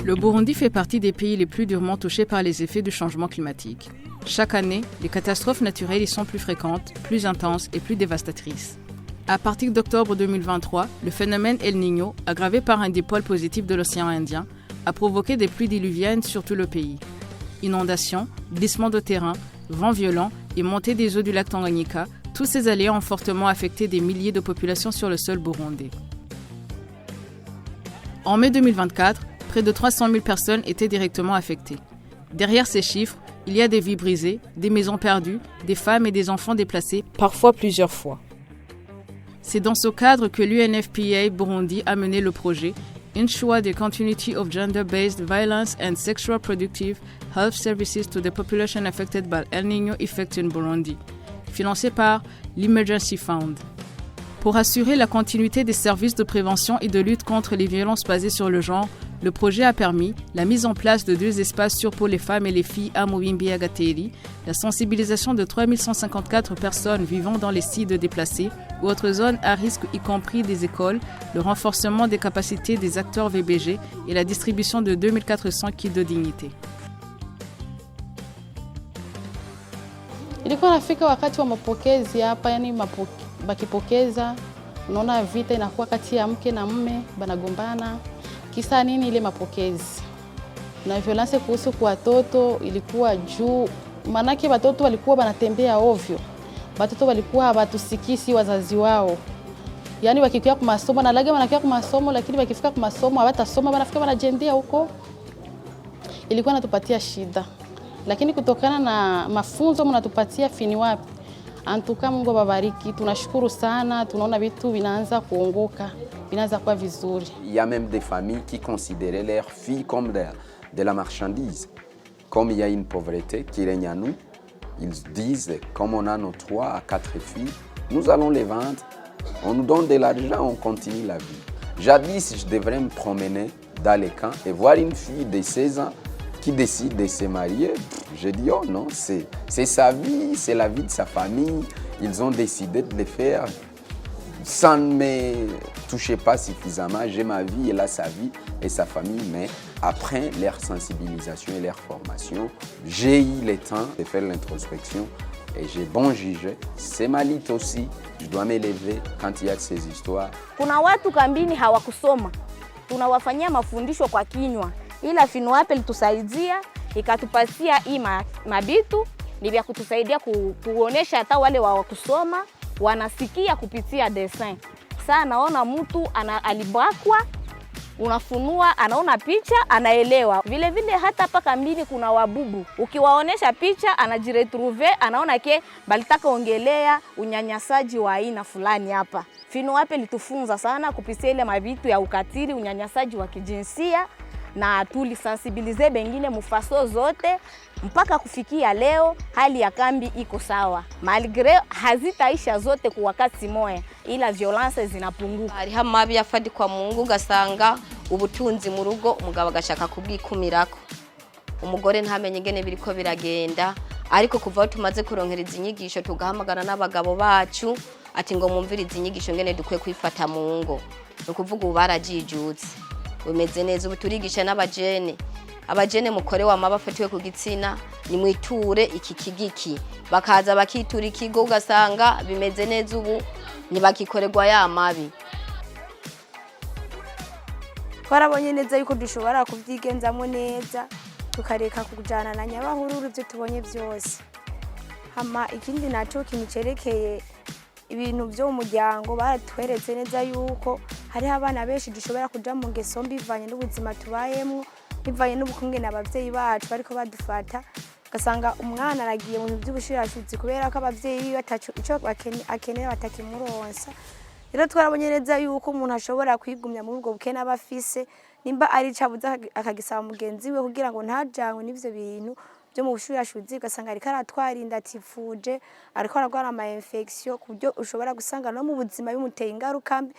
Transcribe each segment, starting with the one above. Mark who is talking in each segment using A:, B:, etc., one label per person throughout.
A: Le Burundi fait partie des pays les plus durement touchés par les effets du changement climatique. Chaque année, les catastrophes naturelles y sont plus fréquentes, plus intenses et plus dévastatrices. À partir d'octobre 2023, le phénomène El Niño, aggravé par un dipôle positif de l'océan Indien, a provoqué des pluies diluviennes sur tout le pays. Inondations, glissements de terrain, vents violents et montée des eaux du lac Tanganyika, tous ces aléas ont fortement affecté des milliers de populations sur le sol burundais. En mai 2024, près de 300 000 personnes étaient directement affectées. Derrière ces chiffres, il y a des vies brisées, des maisons perdues, des femmes et des enfants déplacés, parfois plusieurs fois. C'est dans ce cadre que l'UNFPA Burundi a mené le projet Ensure the Continuity of Gender-Based Violence and Sexual Productive Health Services to the Population Affected by El Niño Effect in Burundi, financé par l'Emergency Fund. Pour assurer la continuité des services de prévention et de lutte contre les violences basées sur le genre, le projet a permis la mise en place de 2 espaces sûrs pour les femmes et les filles à Mubimbi Agateri, la sensibilisation de 3154 personnes vivant dans les sites déplacés ou autres zones à risque, y compris des écoles, le renforcement des capacités des acteurs VBG et la distribution de 2400 kits de dignité.
B: Ilikuwa nafika wakati wa mapokezi hapa, yani bakipokeza, unaona vita inakuwa kati ya mke na mume, banagombana. Kisa nini ile mapokezi? Na violence kuhusu kwa watoto ilikuwa juu, manake watoto walikuwa banatembea ovyo. Watoto walikuwa hawatusikisi wazazi wao. Yaani wakikia kwa masomo na lage wanakia kwa masomo, lakini wakifika kwa masomo hawatasoma, wanafika wanajendea huko. Ilikuwa inatupatia shida. Lakini kutokana na mafunzo mnatupatia fini wapi? Antuka Mungu awabariki, tunashukuru sana, tunaona vitu vinaanza kuongoka, vinaanza kuwa vizuri.
C: Il y a même des familles qui considéraient leurs filles comme de la marchandise. Comme il y a une pauvreté qui règne à nous, ils disent, comme on a nos 3 à 4 filles, nous allons les vendre, on nous donne de l'argent, on continue la vie. Jadis, je devrais me promener dans les camps et voir une fille de 16 ans qui décide de se marier. Je dis, oh non, c'est sa vie, c'est la vie de sa famille. Ils ont décidé de le faire. Ça ne me touchait pas suffisamment. J'ai ma vie, elle a sa vie et sa famille. Mais après leur sensibilisation et leur formation, j'ai eu le temps de faire l'introspection et j'ai bon jugé. C'est ma lutte aussi. Je dois m'élever quand il y a ces histoires.
D: Kuna watu kambini hawakusoma. Tunawafanyia mafundisho kwa kinywa. Ila FINUAP ilitusaidia ikatupatia hii mabitu ni vya kutusaidia kuonesha hata wale wa kusoma wanasikia kupitia design. Sasa naona mtu alibakwa, unafunua, anaona picha, anaelewa. Vile vile hata paka mbili kuna wabubu. Ukiwaonesha picha, anajiretrouve, anaona ke balitaka ongelea unyanyasaji wa aina fulani hapa. FINUAP ilitufunza sana kupitia ile mabitu ya ukatili, unyanyasaji wa kijinsia. Na tulisensibilize bengine mufaso zote mpaka kufikia leo hali ya kambi iko sawa. Malgré hazitaisha zote kwa wakati moja, ila violence zinapunguka.
E: Hari hamabi yafadi kwa Mungu gasanga ubutunzi mu rugo umugabo agashaka kubwikumirako. Umugore ntamenye ingene biriko biragenda, ariko kuva tumaze kuronkereza inyigisho tugahamagara n'abagabo bacu ati ngo mumvirize inyigisho ngene dukwiye kwifata mu ngo. Ukuvuga ubarajijutse. Bimeze neza ubuturigisha n'abajene. Abajene mukore wa mabafatiwe ku gitsina ni mwiture iki kigiki. Bakaza bakitura ikigo ugasanga bimeze neza ubu ntibakikorerwa ya mabi.
F: Twarabonye neza yuko dushobora kuvyigenzamo neza tukareka kujana na nyabahururu byo tubonye byose. Hama ikindi naco kimicerekeye ibintu byo mu muryango baratweretse neza yuko hari abana benshi dushobora kuja mu ngeso mbivanye n'ubuzima tubayemo, bivanye n'ubukungene abavyeyi bacu bariko badufata, gasanga umwana aragiye mu by'ubushirashuzi kubera ko abavyeyi batacu ico akenera batakimuronsa. Rero twarabonye neza yuko umuntu ashobora kwigumya muri ubwo bukene abafise, nimba ari cabuza akagisaba mugenzi we kugira ngo ntajangwe n'ivyo bintu byo mu bushirashuzi, gasanga ariko aratwarinda tifuje, ariko aragwana ama infection kubyo ushobora gusanga no mu buzima bimuteye ingaruka mbi.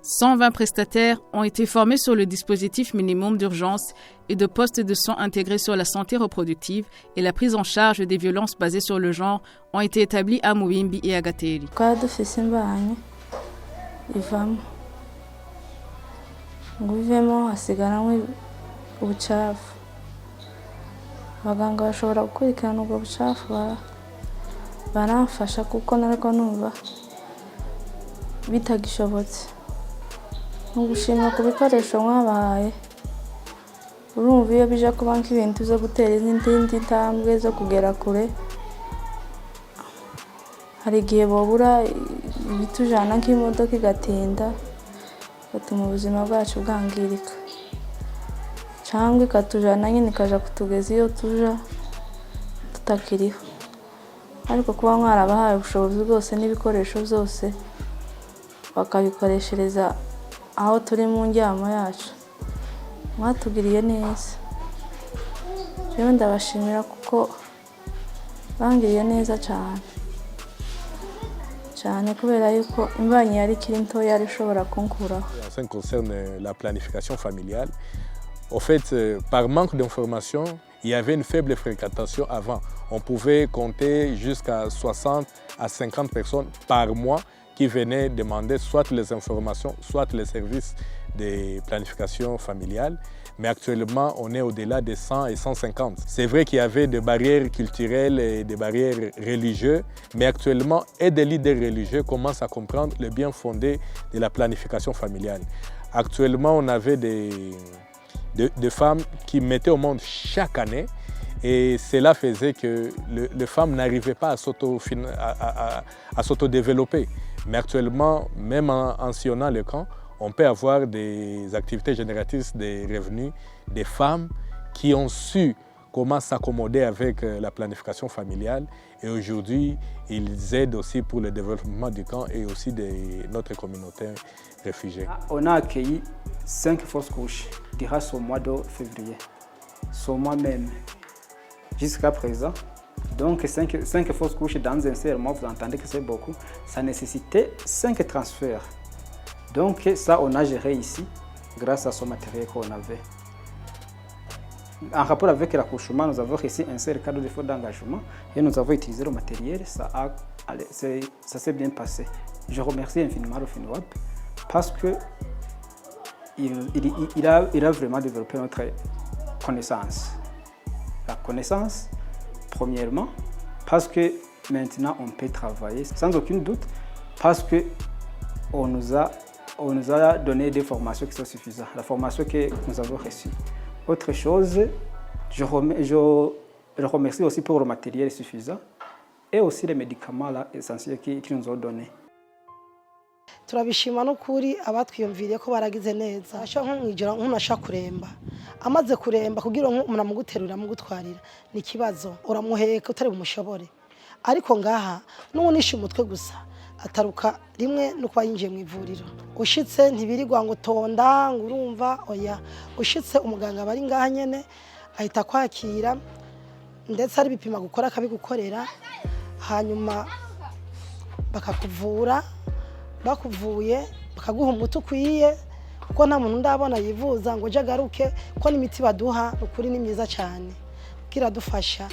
A: 120 prestataires ont été formés sur le dispositif minimum d'urgence et de postes de soins intégrés sur la santé reproductive et la prise en charge des violences basées sur le genre ont été établis à Mubimbi et Agateri.
G: ngo uvemo hasigaranwe ubucafu. Abaganga bashobora gukurikirana ubwo bucafu baramfasha kuko nariko numva bitagishobotse. Ngushimira ku bikoresho mwabahaye. Urumva iyo bija kuba nk'ibintu zo gutera izindi ntambwe zo kugera kure, hari igihe bobura ibitujana nk'imodoka igatinda gatuma ubuzima bwacu bwangirika, cyangwa ikatujana nyine ikaja kutugeza iyo tuja tutakiriho. Ariko kuba mwarabahaye ubushobozi bwose n'ibikoresho byose bakabikoreshereza aho turi mu njyamo yacu, mwatugiriye neza. Jewe ndabashimira kuko bangiriye neza cyane kubera yuko imbanyi yari ikiri ntoya yari ishobora kunkuraho.
H: En ce qui concerne la planification familiale, au fait, par manque d'information, il y avait une faible fréquentation avant. On pouvait compter jusqu'à 60 à 50 personnes par mois qui venaient demander soit les informations, soit les services de planification familiale. Mais actuellement, on est au-delà de 100 et 150. C'est vrai qu'il y avait des barrières culturelles et des barrières religieuses, mais actuellement, et des leaders religieux commencent à comprendre le bien fondé de la planification familiale. Actuellement, on avait des femmes qui mettaient au monde chaque année, et cela faisait que les femmes n'arrivaient pas à s'autodévelopper. Mais actuellement, même en sillonnant le camp, on peut avoir des activités génératrices de revenus des femmes qui ont su comment s'accommoder avec la planification familiale. Et aujourd'hui, ils aident aussi pour le développement du camp et aussi de notre communauté réfugiée.
I: On a accueilli 5 fausses couches durant ce mois de février, ce mois même, jusqu'à présent. Donc 5 fausses couches dans un seul mois, vous entendez que c'est beaucoup. Ça nécessitait 5 transferts. Donc ça, on a géré ici grâce à ce matériel qu'on avait. En rapport avec l'accouchement, nous avons reçu un seul cadre de fonds d'engagement et nous avons utilisé le matériel. Ça s'est bien passé. Je remercie infiniment le FENUAP parce qu'il a vraiment développé notre connaissance. La connaissance, premièrement, parce que maintenant on peut travailler sans aucun doute, parce qu'on nous a donné des formations qui sont suffisantes, la formation que nous avons reçue. Autre chose, je remercie aussi pour le matériel suffisant et aussi les médicaments là, essentiels qu'ils nous ont donnés.
J: Turabishima n'ukuri abatwiyumviriye ko baragize neza nk'umwijoro nk'unashaka kuremba amaze kuremba kugira umuntu amuguterura amugutwarira ni kibazo uramuheka utari bumushobore ariko ngaha n'unisha umutwe gusa ataruka rimwe no kuba yinjiye mu ivuriro ushitse ntibirirwa ngo tonda ngo urumva oya ushitse umuganga bari ngaha nyene ahita kwakira ndetse ari bipima gukora akabigukorera hanyuma bakakuvura bakuvuye bakaguha umuti ukwiye kuko nta muntu ndabona yivuza ngo jagaruke ko n'imiti baduha ukuri ni myiza cyane kugira dufasha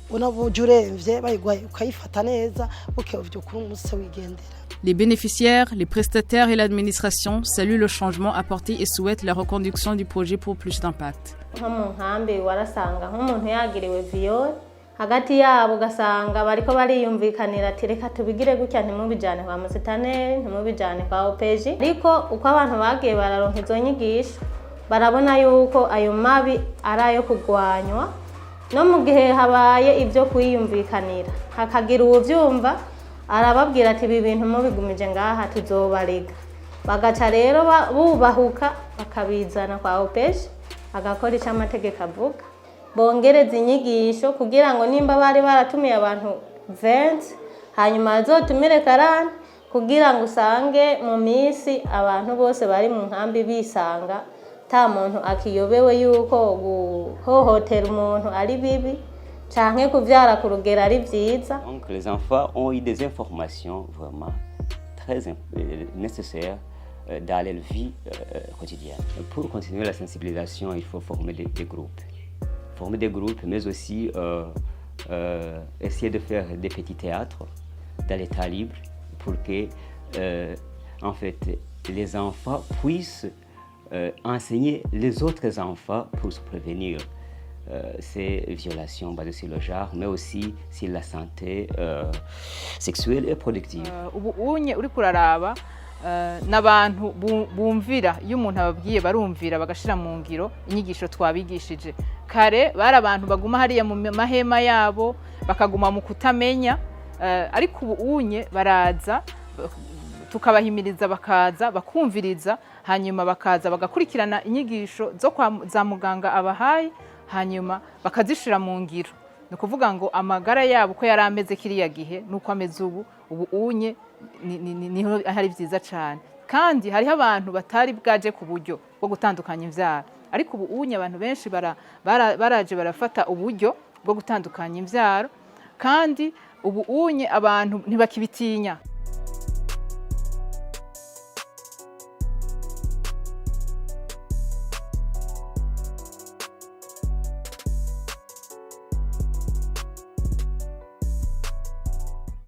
J: unabuje uremvye bayigwaye ukayifata neza bukeuvye ukuri umunsi wigendera.
A: Les bénéficiaires, les prestataires et l'administration saluent le changement apporté et souhaitent la reconduction du projet pour plus d'impact.
K: Nko mu nkambi warasanga nk'umuntu yagiriwe viole hagati yabo gasanga bariko bariyumvikanira ati reka tubigire gutya ntimubijane kwa musitane ntimubijane kwa OPG ariko uko abantu bagiye bararonka izo nyigisho barabona yuko ayo mabi ari ayo kugwanywa no mu gihe habaye ibyo kwiyumvikanira hakagira uvyumva arababwira ati ibi bintu mubigumije ngaha tuzobariga bagaca rero bubahuka bakabizana kwa OPG agakora icyo amategeko avuga bongereza inyigisho kugira ngo nimba bari baratumiye abantu 20 hanyuma azotumire 40 kugira ngo usange mu minsi abantu bose bari mu nkambi bisanga ta muntu akiyobewe yuko guhohotera umuntu ari bibi canke kuvyara ku rugero ari vyiza.
L: Donc les enfants ont eu des informations vraiment très nécessaires dans leur vie quotidienne. Pour continuer la sensibilisation, il faut former des groupes. Former des groupes, mais aussi essayer de faire des petits théâtres dans l'état libre pour que en fait, les enfants puissent enseigner les autres enfants pour se prévenir ces violations basées sur le genre, mais aussi sur la santé sexuelle et reproductive.
A: Ubu unye uri kuraraba n'abantu bumvira, iyo umuntu ababwiye barumvira bagashira mu ngiro inyigisho twabigishije. Kare bari abantu baguma hariya mu mahema yabo bakaguma mu kutamenya, ariko ubu unye baraza tukabahimiriza, bakaza bakumviriza, hanyuma bakaza bagakurikirana inyigisho za muganga abahaye, hanyuma bakazishira mu ngiro. Ni ukuvuga ngo amagara yabo ko yari ameze kiriya gihe nuko ameze ubu unye niho hari byiza cyane. Kandi hariho abantu batari bwaje ku buryo bwo gutandukanya imbyaro, ariko ubu unye abantu benshi baraje barafata uburyo bwo gutandukanya imbyaro, kandi ubu unye abantu ntibakibitinya.